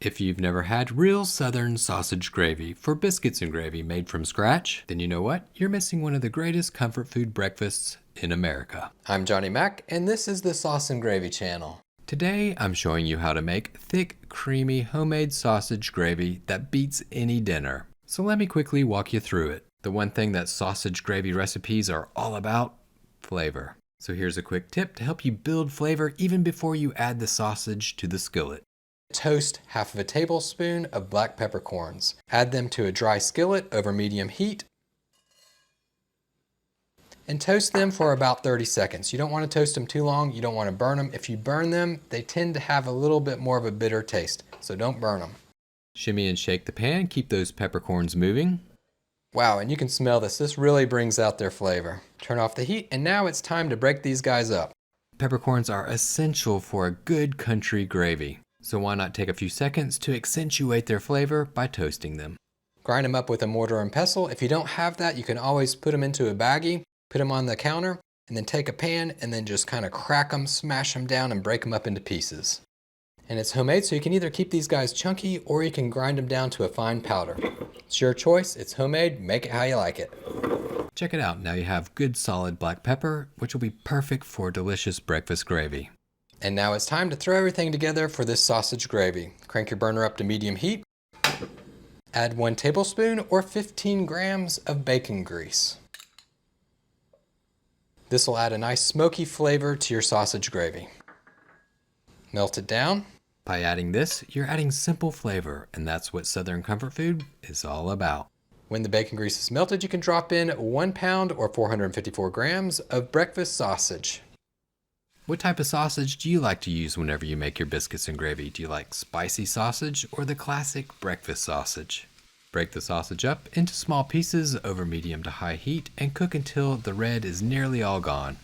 If you've never had real Southern sausage gravy for biscuits and gravy made from scratch, then you know what? You're missing one of the greatest comfort food breakfasts in America. I'm Johnny Mac, and this is the Sauce and Gravy channel. Today, I'm showing you how to make thick, creamy, homemade sausage gravy that beats any dinner. So let me quickly walk you through it. The one thing that sausage gravy recipes are all about: flavor. So here's a quick tip to help you build flavor even before you add the sausage to the skillet. Toast half of a tablespoon of black peppercorns. Add them to a dry skillet over medium heat and toast them for about 30 seconds. You don't want to toast them too long. You don't want to burn them. If you burn them, they tend to have a little bit more of a bitter taste, so don't burn them. Shimmy and shake the pan, keep those peppercorns moving. Wow, and you can smell this. This really brings out their flavor. Turn off the heat, and now it's time to break these guys up. Peppercorns are essential for a good country gravy, so why not take a few seconds to accentuate their flavor by toasting them. Grind them up with a mortar and pestle. If you don't have that, you can always put them into a baggie, put them on the counter, and then take a pan and then just kind of crack them, smash them down, and break them up into pieces. And it's homemade, so you can either keep these guys chunky or you can grind them down to a fine powder. It's your choice. It's homemade. Make it how you like it. Check it out. Now you have good solid black pepper, which will be perfect for delicious breakfast gravy. And now it's time to throw everything together for this sausage gravy. Crank your burner up to medium heat. Add 1 tablespoon or 15 grams of bacon grease. This will add a nice smoky flavor to your sausage gravy. Melt it down. By adding this, you're adding simple flavor, and that's what Southern comfort food is all about. When the bacon grease is melted, you can drop in 1 pound or 454 grams of breakfast sausage. What type of sausage do you like to use whenever you make your biscuits and gravy? Do you like spicy sausage or the classic breakfast sausage? Break the sausage up into small pieces over medium to high heat and cook until the red is nearly all gone.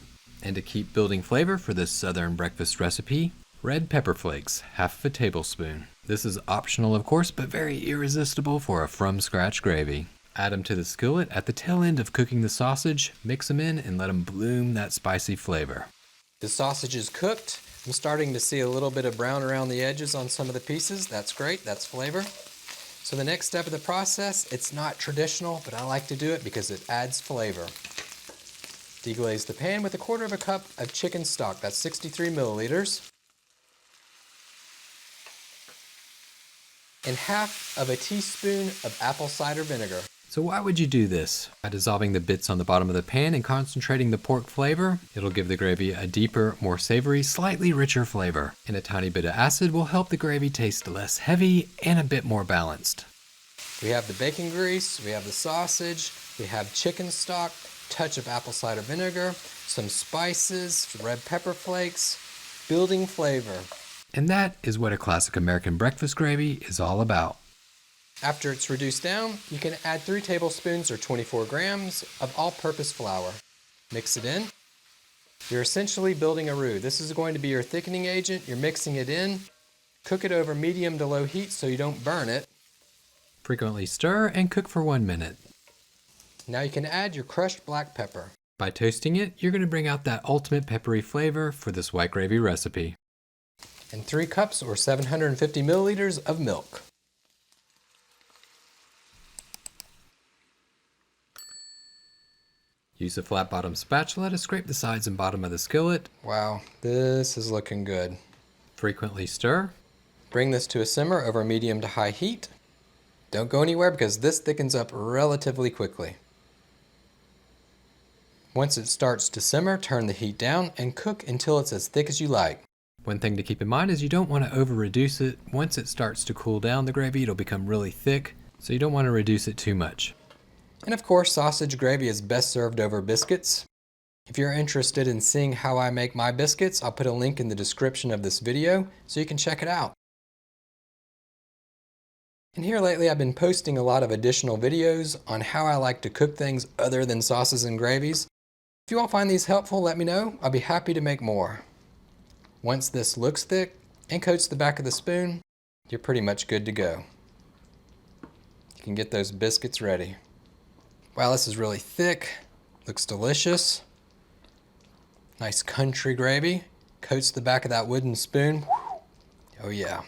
And to keep building flavor for this Southern breakfast recipe, red pepper flakes, half of a tablespoon. This is optional, of course, but very irresistible for a from-scratch gravy. Add them to the skillet at the tail end of cooking the sausage, mix them in, and let them bloom that spicy flavor. The sausage is cooked. I'm starting to see a little bit of brown around the edges on some of the pieces. That's great, that's flavor. So the next step of the process, it's not traditional, but I like to do it because it adds flavor. Deglaze the pan with 1/4 cup of chicken stock. That's 63 milliliters. And half of a teaspoon of apple cider vinegar. So why would you do this? By dissolving the bits on the bottom of the pan and concentrating the pork flavor, it'll give the gravy a deeper, more savory, slightly richer flavor. And a tiny bit of acid will help the gravy taste less heavy and a bit more balanced. We have the bacon grease, we have the sausage, we have chicken stock, touch of apple cider vinegar, some spices, red pepper flakes, building flavor. And that is what a classic American breakfast gravy is all about. After it's reduced down, you can add 3 tablespoons or 24 grams of all-purpose flour. Mix it in. You're essentially building a roux. This is going to be your thickening agent. You're mixing it in. Cook it over medium to low heat so you don't burn it. Frequently stir and cook for 1 minute. Now you can add your crushed black pepper. By toasting it, you're going to bring out that ultimate peppery flavor for this white gravy recipe. And 3 cups or 750 milliliters of milk. Use a flat bottom spatula to scrape the sides and bottom of the skillet. Wow, this is looking good. Frequently stir. Bring this to a simmer over medium to high heat. Don't go anywhere because this thickens up relatively quickly. Once it starts to simmer, turn the heat down and cook until it's as thick as you like. One thing to keep in mind is you don't want to over reduce it. Once it starts to cool down the gravy, it'll become really thick, so you don't want to reduce it too much. And of course, sausage gravy is best served over biscuits. If you're interested in seeing how I make my biscuits, I'll put a link in the description of this video so you can check it out. And here lately I've been posting a lot of additional videos on how I like to cook things other than sauces and gravies. If you all find these helpful, let me know. I'll be happy to make more. Once this looks thick and coats the back of the spoon, you're pretty much good to go. You can get those biscuits ready. Wow, this is really thick. Looks delicious. Nice country gravy. Coats the back of that wooden spoon. Oh yeah.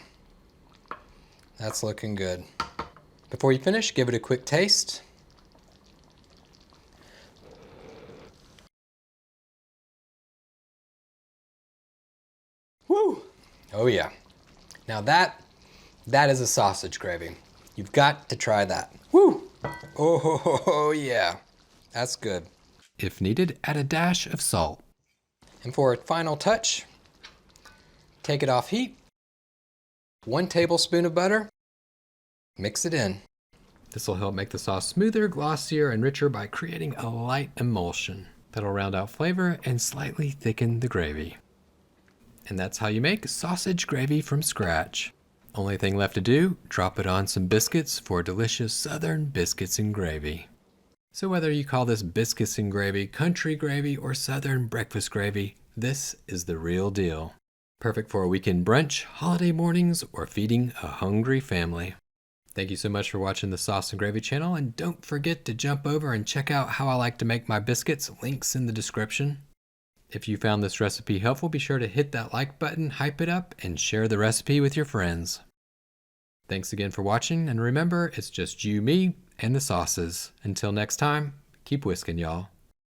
That's looking good. Before you finish, give it a quick taste. Woo! Oh yeah. Now that is a sausage gravy. You've got to try that. Woo! Oh yeah. That's good. If needed, add a dash of salt. And for a final touch, take it off heat. 1 tablespoon of butter. Mix it in. This will help make the sauce smoother, glossier, and richer by creating a light emulsion that'll round out flavor and slightly thicken the gravy. And that's how you make sausage gravy from scratch. Only thing left to do, drop it on some biscuits for delicious southern biscuits and gravy. So whether you call this biscuits and gravy, country gravy, or southern breakfast gravy, this is the real deal. Perfect for a weekend brunch, holiday mornings, or feeding a hungry family. Thank you so much for watching the Sauce and Gravy channel, and don't forget to jump over and check out how I like to make my biscuits, links in the description. If you found this recipe helpful, be sure to hit that like button, hype it up, and share the recipe with your friends. Thanks again for watching, and remember, it's just you, me, and the sauces. Until next time, keep whisking, y'all.